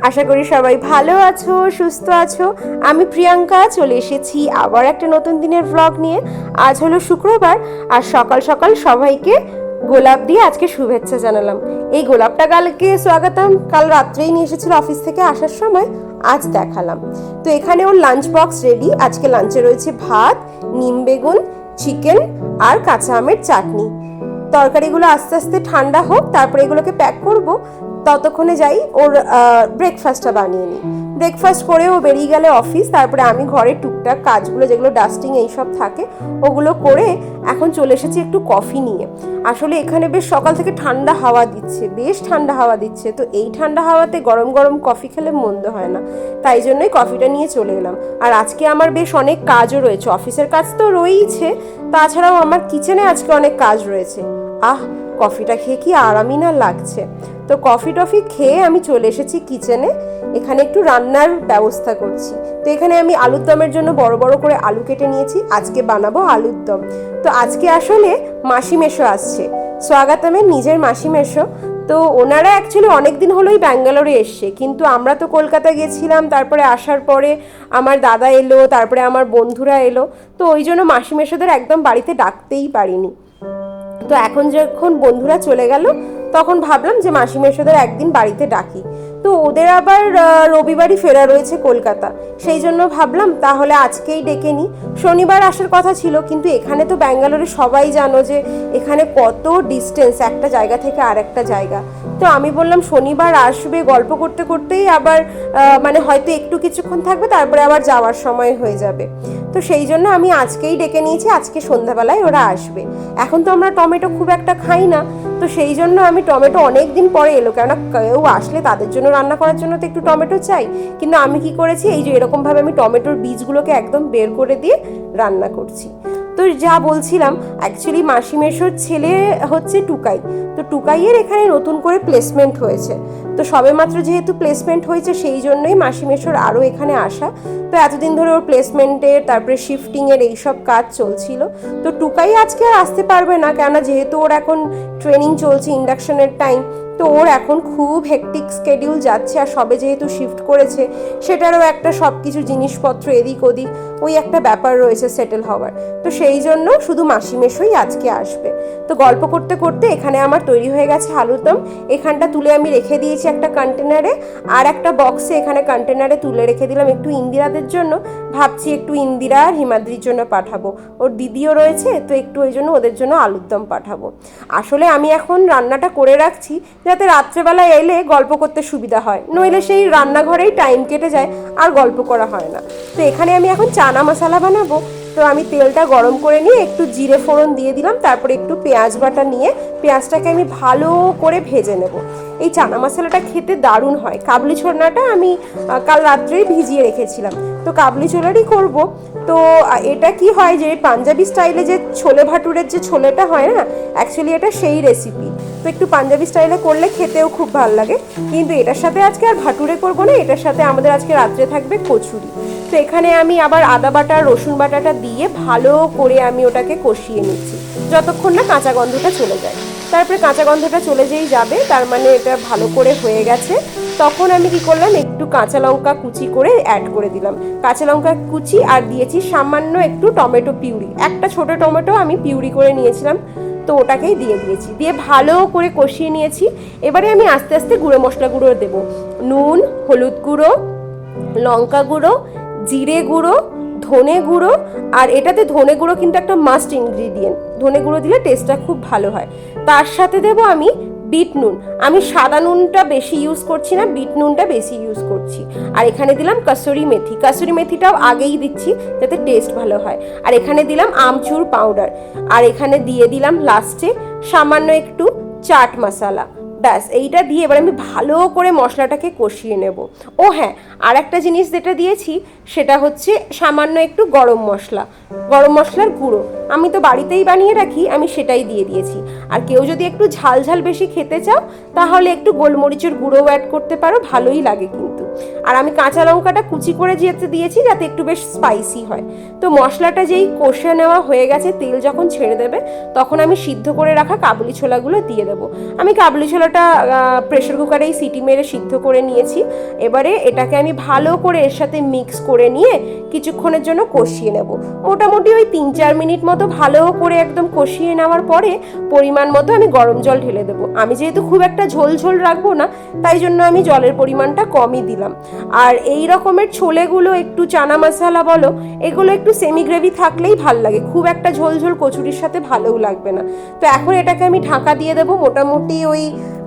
আশা করি সবাই ভালো আছো, সুস্থ আছো। আমি প্রিয়াঙ্কা চলে এসেছি আবার একটা নতুন দিনের ব্লগ নিয়ে। আজ হলো শুক্রবার আর সকাল সকাল সবাইকে গোলাপ দিয়ে আজকে শুভেচ্ছা জানালাম। এই গোলাপটা কালকে স্বাগতম কাল রাত্রেই নিয়ে এসেছিল অফিস থেকে আসার সময়, আজ দেখালাম। তো এখানে ওর লাঞ্চ বক্স রেডি। আজকে লাঞ্চে রয়েছে ভাত, নিম বেগুন, চিকেন আর কাঁচা আমের চাটনি। তরকারিগুলো আস্তে আস্তে ঠান্ডা হোক, তারপরে এগুলোকে প্যাক করব। ততক্ষণে যাই ওর ব্রেকফাস্টটা বানিয়ে নিই। ব্রেকফাস্ট করে ও বেরিয়ে গেলে অফিস, তারপরে আমি ঘরের টুকটাক কাজগুলো যেগুলো ডাস্টিং এইসব থাকে ওগুলো করে এখন চলে এসেছি একটু কফি নিয়ে। আসলে এখানে বেশ সকাল থেকে ঠান্ডা হাওয়া দিচ্ছে, বেশ ঠান্ডা হাওয়া দিচ্ছে। তো এই ঠান্ডা হাওয়াতে গরম গরম কফি খেলে মন্দ হয় না, তাই জন্যই কফিটা নিয়ে চলে এলাম। আর আজকে আমার বেশ অনেক কাজও রয়েছে, অফিসের কাজ তো রয়েইছে, তাছাড়াও আমার কিচেনে আজকে অনেক কাজ রয়েছে। কফিটা খেয়ে কি আরামই না লাগছে। তো কফি টফি খেয়ে আমি চলে এসেছি কিচেনে। এখানে একটু রান্নার ব্যবস্থা করছি। তো এখানে আমি আলুর দমের জন্য বড় বড় করে আলু কেটে নিয়েছি। আজকে বানাবো আলুর দম। তো আজকে আসলে মাসি মেশো আসছে, স্বাগতমের নিজের মাসি মেশো। তো ওনারা অ্যাকচুয়ালি অনেক দিন হলোই ব্যাঙ্গালোরে এসছে, কিন্তু আমরা তো কলকাতা গেছিলাম, তারপরে আসার পরে আমার দাদা এলো, তারপরে আমার বন্ধুরা এলো। তো ওই জন্য মাসি মেশোদের একদম বাড়িতে ডাকতেই পারিনি। তো এখন যখন বন্ধুরা চলে গেল তখন ভাবলাম যে মাসি মেশোদের একদিন বাড়িতে ডাকি। তো ওদের আবার রবিবারই ফেরা রয়েছে কলকাতা, সেই জন্য ভাবলাম তাহলে আজকেই ডেকে নিই। শনিবার আসার কথা ছিল, কিন্তু এখানে তো ব্যাঙ্গালোরে সবাই জানো যে এখানে কত ডিস্টেন্স একটা জায়গা থেকে আর একটা জায়গা। তো আমি বললাম শনিবার আসবে, গল্প করতে করতেই আবার মানে হয়তো একটু কিছুক্ষণ থাকবে, তারপরে আবার যাওয়ার সময় হয়ে যাবে। তো সেই জন্য আমি আজকেই ডেকে নিয়েছি, আজকে সন্ধ্যাবেলায় ওরা আসবে। এখন তো আমরা টমেটো খুব একটা খাই না, তো সেই জন্য আমি টমেটো অনেক দিন পরে এলো, কেননা কেউ আসলে তাদের জন্য রান্না করার জন্য তো একটু টমেটো চাই। কিন্তু আমি কি করেছি, এই যে এরকমভাবে আমি টমেটোর বীজগুলোকে একদম বের করে দিয়ে রান্না করছি। তো যা বলছিলাম, অ্যাকচুয়ালি মাসি মেশোর ছেলে হচ্ছে টুকাই। তো টুকাইয়ের এখানে নতুন করে প্লেসমেন্ট হয়েছে। তো সবেমাত্র যেহেতু প্লেসমেন্ট হয়েছে সেই জন্যই মাসি মেশোর আরও এখানে আসা। তো এতদিন ধরে ওর প্লেসমেন্টের তারপরে শিফটিংয়ের এইসব কাজ চলছিল। তো টুকাই আজকে আর আসতে পারবে না, কেননা যেহেতু ওর এখন ট্রেনিং চলছে, ইন্ডাকশনের টাইম। তো ওর এখন খুব হেকটিক স্কেডিউল যাচ্ছে, আর সবে যেহেতু শিফট করেছে সেটারও একটা সব কিছু জিনিসপত্র এদিক ওদিক ওই একটা ব্যাপার রয়েছে সেটেল হওয়ার। তো সেই জন্য শুধু মাসি মেশোই আজকে আসবে। তো গল্প করতে করতে এখানে আমার তৈরি হয়ে গেছে আলুর দম। এখানটা তুলে আমি রেখে দিয়েছি একটা কন্টেনারে, আর একটা বক্সে এখানে কন্টেনারে তুলে রেখে দিলাম একটু ইন্দিরাদের জন্য। ভাবছি একটু ইন্দিরা আর হিমাদ্রির জন্য পাঠাবো, ওর দিদিও রয়েছে, তো একটু ওই জন্য ওদের জন্য আলুর দম পাঠাবো। আসলে আমি এখন রান্নাটা করে রাখছি যাতে রাত্রেবেলা এলে গল্প করতে সুবিধা হয়, নইলে সেই রান্নাঘরেই টাইম কেটে যায় আর গল্প করা হয় না। তো এখানে আমি এখন চানা মশলা বানাবো। তো আমি তেলটা গরম করে নিয়ে একটু জিরে ফোড়ন দিয়ে দিলাম, তারপরে একটু পেঁয়াজ বাটা নিয়ে পেঁয়াজটাকে আমি ভালো করে ভেজে নেব। এই চানা মশলাটা খেতে দারুণ হয়। কাবলি ছোলাটা আমি কাল রাত্রেই ভিজিয়ে রেখেছিলাম, তো কাবলি ছোলারই করব। তো এটা কি হয় যে পাঞ্জাবি স্টাইলে যে ছোলে ভাটুরের যে ছোলেটা হয় না, অ্যাকচুয়ালি এটা সেই রেসিপি। তো একটু পাঞ্জাবি স্টাইলে করলে খেতেও খুব ভালো লাগে। কিন্তু এটার সাথে আজকে আর ভাটুরে করবো না, এটার সাথে আমাদের আজকে রাত্রে থাকবে কচুরি। তো এখানে আমি আবার আদা বাটা রসুন বাটাটা দিয়ে ভালো করে আমি ওটাকে কষিয়ে নিচ্ছি যতক্ষণ না কাঁচা গন্ধটা চলে যায়। তারপরে কাঁচা গন্ধটা চলে যেই যাবে, তার মানে এটা ভালো করে হয়ে গেছে। তখন আমি কি করলাম, একটু কাঁচা লঙ্কা কুচি করে অ্যাড করে দিলাম, কাঁচা লঙ্কা কুচি, আর দিয়েছি সামান্য একটু টমেটো পিউরি। একটা ছোট টমেটো আমি পিউরি করে নিয়েছিলাম, তো ওটাকেই দিয়ে দিয়েছি, দিয়ে ভালো করে কষিয়ে নিয়েছি। এবারে আমি আস্তে আস্তে গুঁড়ো মশলা গুঁড়ো দেবো। নুন, হলুদ গুঁড়ো, লঙ্কা গুঁড়ো, জিরে গুঁড়ো, ধনে গুঁড়ো। আর এটাতে ধনে গুঁড়ো কিন্তু একটা মাস্ট ইনগ্রিডিয়েন্ট, ধনে গুঁড়ো দিলে টেস্টটা খুব ভালো হয়। তার সাথে দেবো আমি বিট নুন। আমি সাদা নুনটা বেশি ইউজ করছি না, বিট নুনটা বেশি ইউজ করছি। আর এখানে দিলাম কাসুরি মেথি, কাসুরি মেথিটাও আগেই দিচ্ছি যাতে টেস্ট ভালো হয়। আর এখানে দিলাম আমচুর পাউডার, আর এখানে দিয়ে দিলাম লাস্টে সামান্য একটু চাট মশলা। ব্যাস এইটা দিয়ে এবার আমি ভালো করে মশলাটাকে কষিয়ে নেব। ও হ্যাঁ, আর একটা জিনিস যেটা দিয়েছি সেটা হচ্ছে সামান্য একটু গরম মশলা, গরম মশলার গুঁড়ো। আমি তো বাড়িতেই বানিয়ে রাখি, আমি সেটাই দিয়ে দিয়েছি। আর কেউ যদি একটু ঝাল ঝাল বেশি খেতে চাও তাহলে একটু গোলমরিচের গুঁড়োও অ্যাড করতে পারো, ভালোই লাগে কিন্তু। আর আমি কাঁচা লঙ্কাটা কুচি করে যেতে দিয়েছি যাতে একটু বেশ স্পাইসি হয়। তো মশলাটা যেই কষে নেওয়া হয়ে গেছে, তেল যখন ছেড়ে দেবে তখন আমি সিদ্ধ করে রাখা কাবুলি ছোলাগুলো দিয়ে দেবো। আমি কাবুলি ছোলাটা ছোলাটা প্রেশার কুকারেই সিটি মেরে সিদ্ধ করে নিয়েছি। এবারে এটাকে আমি ভালো করে এর সাথে মিক্স করে নিয়ে কিছুক্ষণের জন্য কষিয়ে নেব। মোটামুটি ওই 3-4 মিনিট মতো ভালো করে একদম কষিয়ে নেওয়ার পরে পরিমাণ মতো আমি গরম জল ঢেলে দেবো। আমি যেহেতু খুব একটা ঝোল ঝোল রাখবো না, তাই জন্য আমি জলের পরিমাণটা কমই দিলাম। আর এই রকমের ছোলেগুলো একটু চানা মশলা বলো, এগুলো একটু সেমি গ্রেভি থাকলেই ভাল লাগে, খুব একটা ঝোল ঝোল কচুরির সাথে ভালোও লাগবে না। তো এখন এটাকে আমি ঢাকা দিয়ে দেবো মোটামুটি ওই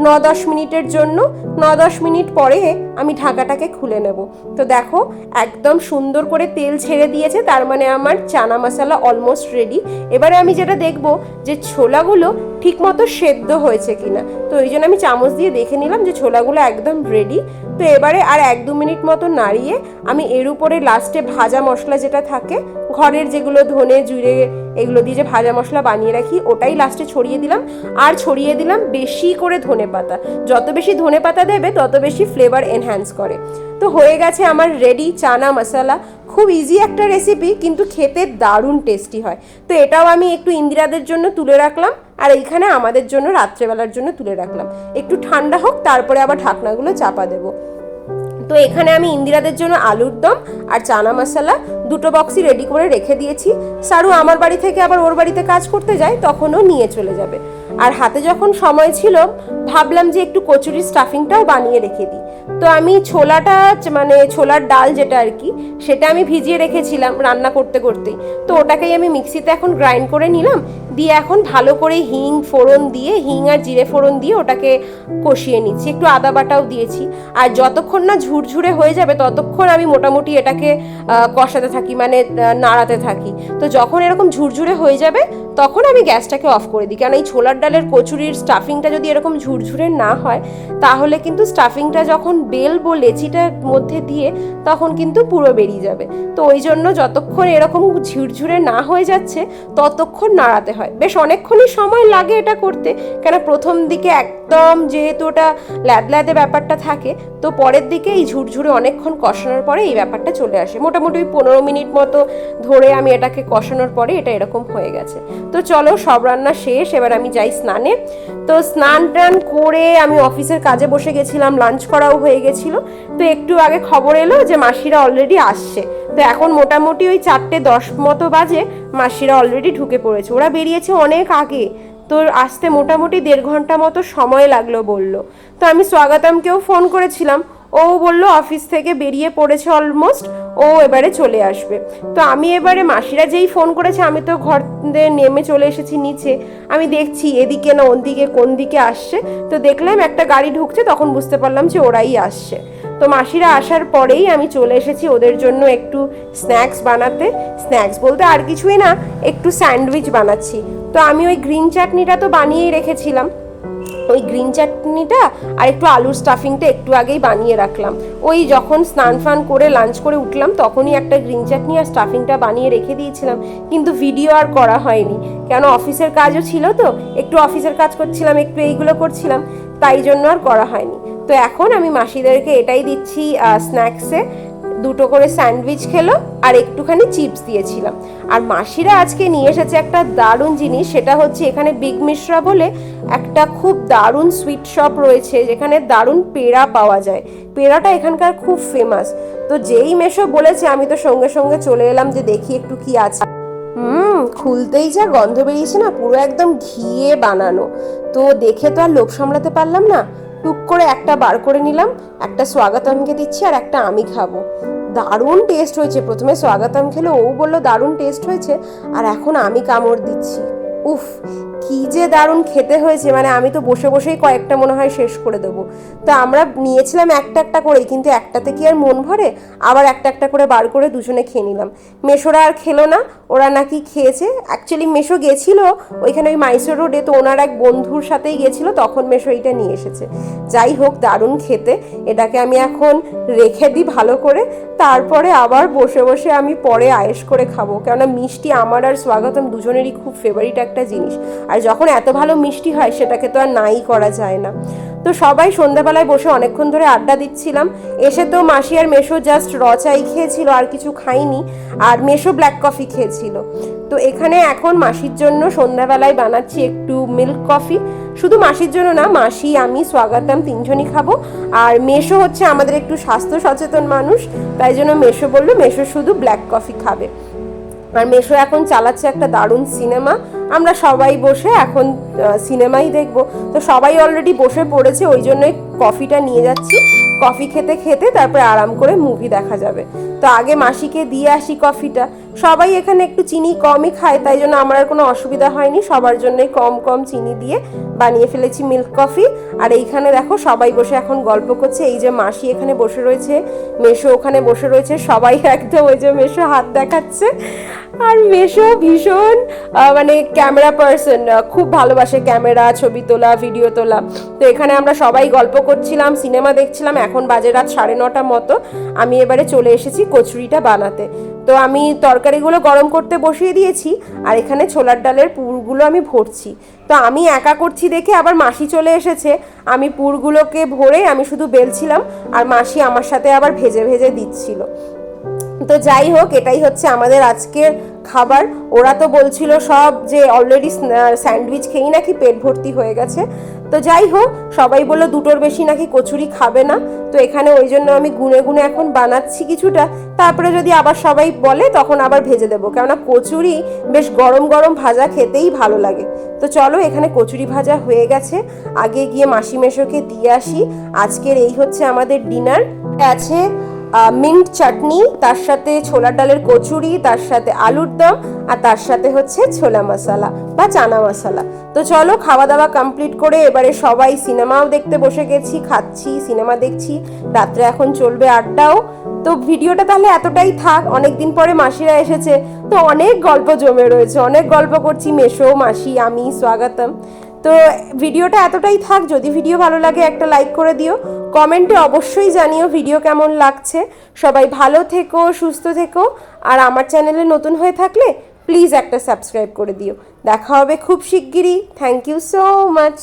9-10 মিনিটের জন্য। 9-10 মিনিট পরে আমি ঢাকাটাকে খুলে নেব। তো দেখো একদম সুন্দর করে তেল ছেড়ে দিয়েছে, তার মানে আমার চানা মশলা অলমোস্ট রেডি। এবারে আমি যেটা দেখবো যে ছোলাগুলো ঠিক মতো সেদ্ধ হয়েছে কিনা, তো ওই জন্য আমি চামচ দিয়ে দেখে নিলাম যে ছোলাগুলো একদম রেডি। তো এবারে আর 1-2 মিনিট মতো নাড়িয়ে আমি এর উপরে লাস্টে ভাজা মশলা যেটা থাকে ঘরের, যেগুলো ধনে জিরে এগুলো দিয়ে যে ভাজা মশলা বানিয়ে রাখি, ওটাই লাস্টে ছড়িয়ে দিলাম। আর ছড়িয়ে দিলাম বেশি করে ধনেপাতা। যত বেশি ধনেপাতা দেবে তত বেশি ফ্লেভার এনহ্যান্স করে। তো হয়ে গেছে আমার রেডি চানা মশলা। খুব ইজি একটা রেসিপি, কিন্তু খেতে দারুণ টেস্টি হয়। তো এটাও আমি একটু ইন্দিরাদের জন্য তুলে রাখলাম, আর এইখানে আমাদের জন্য রাত্রেবেলার জন্য তুলে রাখলাম। একটু ঠান্ডা হোক, তারপরে আবার ঢাকনাগুলো চাপা দেবো। তো এখানে আমি ইন্দিরাদের জন্য আলুর দম আর চানা মশলা দুটো বক্সই রেডি করে রেখে দিয়েছি। সারু আমার বাড়ি থেকে আবার ওর বাড়িতে কাজ করতে যায়, তখনও নিয়ে চলে যাবে। আর হাতে যখন সময় ছিল, ভাবলাম যে একটু কচুরির স্টাফিংটাও বানিয়ে রেখে দিই। তো আমি ছোলাটা, মানে ছোলার ডাল যেটা আর কি, সেটা আমি ভিজিয়ে রেখেছিলাম রান্না করতে করতেই। তো ওটাকেই আমি মিক্সিতে এখন গ্রাইন্ড করে নিলাম, দিয়ে এখন ভালো করে হিং ফোড়ন দিয়ে, হিং আর জিরে ফোড়ন দিয়ে ওটাকে কষিয়ে নিচ্ছি। একটু আদা বাটাও দিয়েছি। আর যতক্ষণ না ঝুরঝুরে হয়ে যাবে ততক্ষণ আমি মোটামুটি এটাকে কষাতে থাকি, মানে নাড়াতে থাকি। তো যখন এরকম ঝুরঝুরে হয়ে যাবে তখন আমি গ্যাসটাকে অফ করে দিই, কারণ এই ছোলার ডালের কচুরির স্টাফিংটা যদি এরকম ঝুরঝুরে না হয়, তাহলে কিন্তু স্টাফিংটা যখন বেলবো লেচিটার মধ্যে দিয়ে, তখন কিন্তু পুরো বেরিয়ে যাবে। তো ওই জন্য যতক্ষণ এরকম ঝুরঝুরে না হয়ে যাচ্ছে ততক্ষণ নাড়াতে হয়। বেশ অনেকক্ষণই সময় লাগে এটা করতে, কেন প্রথম দিকে একদম যেহেতু ওটা ল্যাদল্যাদে ব্যাপারটা থাকে, তো পরের দিকে এই ঝুরঝুরে অনেকক্ষণ কষানোর পরে এই ব্যাপারটা চলে আসে। মোটামুটি 15 মিনিট মতো ধরে আমি এটাকে কষানোর পরে এটা এরকম হয়ে গেছে। তো চলো, সব রান্না শেষ, এবার আমি যাই স্নানে। তো স্নান টান করে আমি অফিসের কাজে বসে গেছিলাম, লাঞ্চ করাও হয়ে গেছিলো। তো একটু আগে খবর এলো যে মাসিরা অলরেডি আসছে। তো এখন মোটামুটি ওই 4:10 মতো বাজে, মাসিরা অলরেডি ঢুকে পড়েছে। ওরা বেরিয়েছে অনেক আগে, তো আসতে মোটামুটি 1.5 ঘন্টা মতো সময় লাগলো বললো। তো আমি স্বাগতমকেও ফোন করেছিলাম, ও বললো অফিস থেকে বেরিয়ে পড়েছে অলমোস্ট, ও এবারে চলে আসবে। তো আমি এবারে মাসিরা যেই ফোন করেছে, আমি তো ঘর নেমে চলে এসেছি নিচে। আমি দেখছি এদিকে না ওদিকে কোন দিকে আসছে, তো দেখলাম একটা গাড়ি ঢুকছে, তখন বুঝতে পারলাম যে ওরাই আসছে। তো মাসিরা আসার পরেই আমি চলে এসেছি ওদের জন্য একটু স্ন্যাক্স বানাতে। স্ন্যাক্স বলতে আর কিছুই না, একটু স্যান্ডউইচ বানাচ্ছি। তো আমি ওই গ্রিন চাটনিটা তো বানিয়েই রেখেছিলাম, ওই গ্রিন চাটনিটা আর একটু আলুর স্টাফিংটা একটু আগেই বানিয়ে রাখলাম। ওই যখন স্নান ফান করে লাঞ্চ করে উঠলাম তখনই একটা গ্রিন চাটনি আর স্টাফিংটা বানিয়ে রেখে দিয়েছিলাম, কিন্তু ভিডিও আর করা হয়নি, কেন অফিসের কাজও ছিল, তো একটু অফিসের কাজ করছিলাম, একটু এইগুলো করছিলাম, তাই জন্য আর করা হয়নি। তো এখন আমি মাসিদেরকে এটাই দিচ্ছি স্ন্যাক্সে। দুটো করে স্যান্ডউইচ খেলো আর একটুখানি চিপস দিয়েছিলাম। আর মাসিরা আজকে নিয়ে এসেছে একটা দারুণ জিনিস, সেটা হচ্ছে এখানে বিগ মিশ্রা বলে একটা খুব দারুণ সুইট শপ রয়েছে, যেখানে দারুণ পেড়া পাওয়া যায়। পেড়াটা এখানকার খুব ফেমাস। তো যেই মেশো বলেছে, আমি তো সঙ্গে সঙ্গে চলে এলাম যে দেখি একটু কি আছে। খুলতেই যা গন্ধ বেরিয়েছে না, পুরো একদম ঘিয়ে বানানো। তো দেখে তো আর লোভ সামলাতে পারলাম না, টুক করে একটা বার করে নিলাম, একটা স্বাগতমকে দিচ্ছি আর একটা আমি খাবো। দারুণ টেস্ট হয়েছে। প্রথমে স্বাগতম খেলো, ও বললো দারুণ টেস্ট হয়েছে, আর এখন আমি কামড় দিচ্ছি। উফ, কি যে দারুণ খেতে হয়েছে, মানে আমি তো বসে বসেই কয়েকটা মনে হয় শেষ করে দেবো। তো আমরা নিয়েছিলাম একটা একটা করেই, কিন্তু একটাতে কি আর মন ভরে, আবার একটা একটা করে বার করে দুজনে খেয়ে নিলাম। মেশোরা আর খেলো না, ওরা নাকি খেয়েছে। অ্যাকচুয়ালি মেশো গেছিলো ওইখানে ওই মাইসোর রোডে, তো ওনার এক বন্ধুর সাথেই গেছিলো, তখন মেশো এইটা নিয়ে এসেছে। যাই হোক, দারুণ খেতে। এটাকে আমি এখন রেখে দিই ভালো করে, তারপরে আবার বসে বসে আমি পরে আয়েশ করে খাবো, কেননা মিষ্টি আমার আর স্বাগতম দুজনেরই খুব ফেভারিট একটা জিনিস। আর যখন এত ভালো মিষ্টি হয়, সেটাকে তো আর নাই করা যায় না। তো সবাই সন্ধ্যাবেলায় বসে অনেকক্ষণ ধরে আড্ডা দিচ্ছিলাম। এসে তো মাসি আর মেশো জাস্ট র চাই খেয়েছিল, আর কিছু খাইনি। আর মেশো ব্ল্যাক কফি খেয়েছিল। তো এখানে এখন মাসির জন্য সন্ধ্যাবেলায় বানাচ্ছি একটু মিল্ক কফি। শুধু মাসির জন্য না, মাসি আমি স্বাগতম তিনজনই খাবো। আর মেশো হচ্ছে আমাদের একটু স্বাস্থ্য সচেতন মানুষ, তাই জন্য মেশো বললো মেশো শুধু ব্ল্যাক কফি খাবে। আর মেশো এখন চালাচ্ছে একটা দারুণ সিনেমা, আমরা সবাই বসে এখন সিনেমাই দেখবো। তো সবাই অলরেডি বসে পড়েছে, ওই জন্যই কফিটা নিয়ে যাচ্ছি। কফি খেতে খেতে তারপরে আরাম করে মুভি দেখা যাবে। তো আগে মাসিকে দিয়ে আসি কফিটা। সবাই এখানে একটু চিনি কমই খায়, তাই জন্য আমার আর কোনো অসুবিধা হয়নি, সবার জন্যই কম কম চিনি দিয়ে বানিয়ে ফেলেছি মিল্ক কফি। আর এইখানে দেখো সবাই বসে এখন গল্প করছে। এই যে মাসি এখানে বসে রয়েছে, মেশো ওখানে বসে রয়েছে, সবাই একদম ওই যে মেশো হাত দেখাচ্ছে। আর মেশো ভীষণ মানে ক্যামেরা পার্সন, খুব ভালোবাসে ক্যামেরা, ছবি তোলা, ভিডিও তোলা। তো এখানে আমরা সবাই গল্প করছিলাম, সিনেমা দেখছিলাম। এখন বাজে রাত 9:30 মতো। আমি এবারে চলে এসেছি কচুরিটা বানাতে। তো আমি তরকারিগুলো গরম করতে বসিয়ে দিয়েছি, আর এখানে ছোলার ডালের পুরগুলো আমি ভরছি। তো আমি একা করছি দেখে আবার মাসি চলে এসেছে। আমি পুরগুলোকে ভরে আমি শুধু বেলছিলাম, আর মাসি আমার সাথে আবার ভেজে ভেজে দিচ্ছিল। তো যাই হোক, এটাই হচ্ছে আমাদের আজকের খাবার। ওরা তো বলছিল সব যে অলরেডি স্যান্ডউইচ খেয়েই নাকি পেট ভর্তি হয়ে গেছে। তো যাই হোক, সবাই বললো 2টোর বেশি নাকি কচুরি খাবে না। তো এখানে ওই জন্য আমি গুনে গুনে এখন বানাচ্ছি কিছুটা, তারপরে যদি আবার সবাই বলে তখন আবার ভেজে দেবো, কেননা কচুরি বেশ গরম গরম ভাজা খেতেই ভালো লাগে। তো চলো, এখানে কচুরি ভাজা হয়ে গেছে, আগে গিয়ে মাসি মেশোকে দিয়ে আসি। আজকের এই হচ্ছে আমাদের ডিনার। আছে মিন্ট চাটনি, তার সাথে ছোলার ডালের কচুরি, তার সাথে আলুর দম, আর তার সাথে হচ্ছে ছোলা মশলা বা চানা মশলা। তো চলো, খাওয়া দাওয়া কমপ্লিট করে এবারে সবাই সিনেমাও দেখতে বসে গেছি, খাচ্ছি, সিনেমা দেখছি। রাত্রে এখন চলবে আড্ডাও। তো ভিডিওটা তাহলে এতটাই থাক, অনেকদিন পরে মাসিরা এসেছে, তো অনেক গল্প জমে রয়েছে, অনেক গল্প করছি মেশো, মাসি, আমি, স্বাগতম। তো ভিডিওটা এতটাই থাক। যদি ভিডিও ভালো লাগে একটা লাইক করে দিও, কমেন্টে অবশ্যই জানিও ভিডিও কেমন লাগছে। সবাই ভালো থেকো, সুস্থ থেকো, আর আমার চ্যানেলে নতুন হয়ে থাকলে প্লিজ একটা সাবস্ক্রাইব করে দিও। দেখা হবে খুব শিগগিরই। Thank you so much.